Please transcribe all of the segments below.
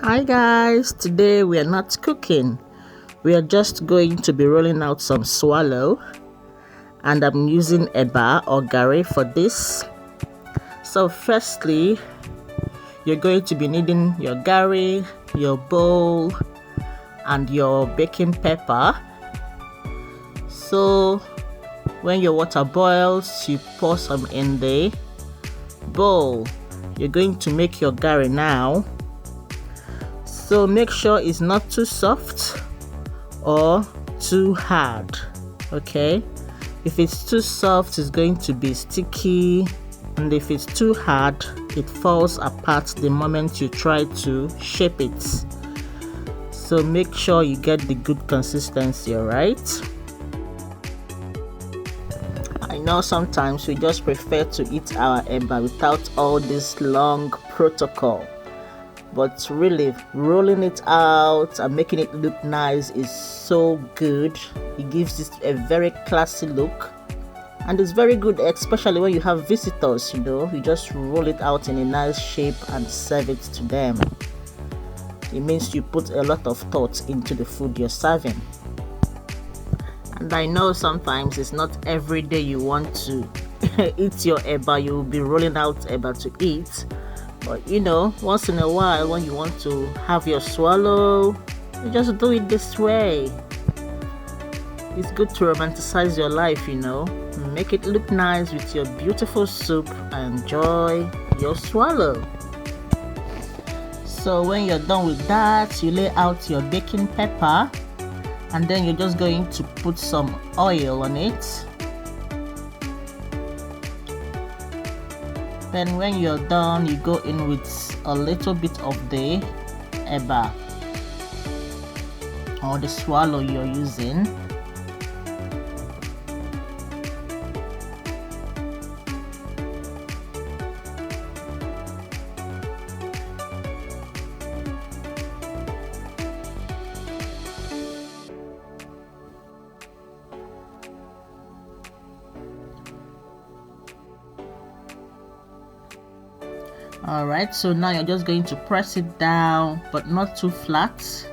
Hi guys, today we are not cooking. We are just going to be rolling out some swallow, and I'm using Eba or Garri for this. So firstly, you're going to be needing your Garri, your bowl, and your baking pepper. So when your water boils, you pour some in the bowl. You're going to make your Garri now. So make sure it's not too soft or too hard. Okay, if it's too soft, it's going to be sticky, and if it's too hard, it falls apart the moment you try to shape it. So make sure you get the good consistency. All right, I know sometimes we just prefer to eat our eba without all this long protocol, but really rolling it out and making it look nice is so good. It gives it a very classy look, and it's very good, especially when you have visitors. You just roll it out in a nice shape and serve it to them. It means you put a lot of thought into the food you're serving. And I know sometimes it's not every day you want to eat your eba, you'll be rolling out eba to eat. But once in a while, when you want to have your swallow, you just do it this way. It's good to romanticize your life, Make it look nice with your beautiful soup and enjoy your swallow. So when you're done with that, you lay out your baking pepper, and then you're just going to put some oil on it. Then when you're done, you go in with a little bit of the eba or the swallow you're using. Alright, so now you're just going to press it down, but not too flat.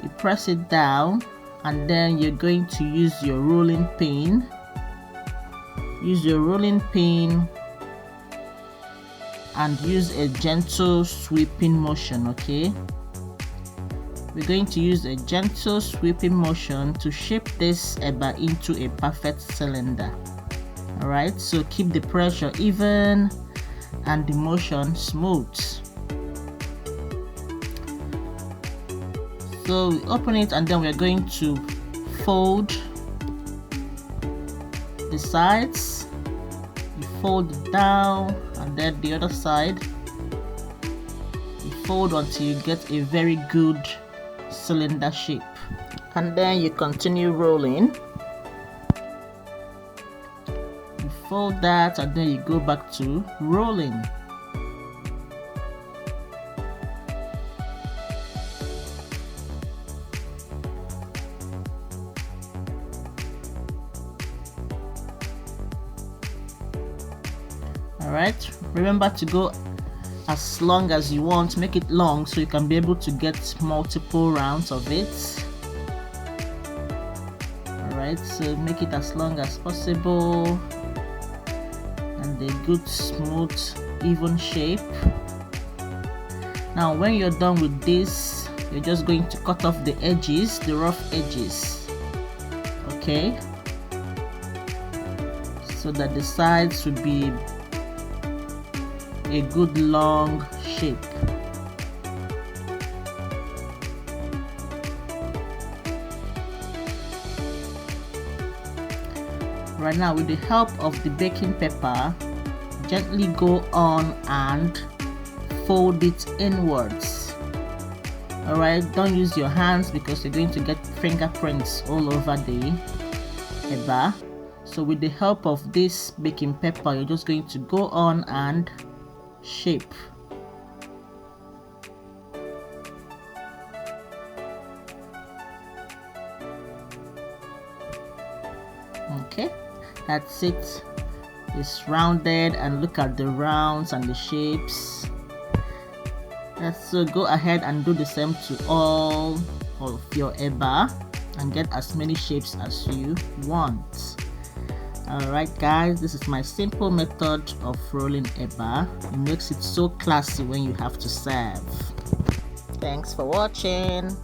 You press it down, and then you're going to use your rolling pin. Use your rolling pin and use a gentle sweeping motion. Okay, we're going to use a gentle sweeping motion to shape this eba into a perfect cylinder. Alright, so keep the pressure even and the motion smooth. So we open it, and then we're going to fold the sides. You fold it down, and then the other side you fold until you get a very good cylinder shape, and then you continue rolling. Fold that, and then you go back to rolling. Alright, remember to go as long as you want. Make it long so you can be able to get multiple rounds of it. Alright, so make it as long as possible, and a good smooth even shape. Now when you're done with this, you're just going to cut off the edges, the rough edges, okay, so that the sides will be a good long shape. Right now, with the help of the baking pepper, gently go on and fold it inwards. Alright, don't use your hands because you're going to get fingerprints all over the eba. So with the help of this baking pepper, you're just going to go on and shape. Okay, that's it. It's rounded, and look at the rounds and the shapes. So go ahead and do the same to all of your eba and get as many shapes as you want. Alright guys, this is my simple method of rolling eba. It makes it so classy when you have to serve. Thanks for watching.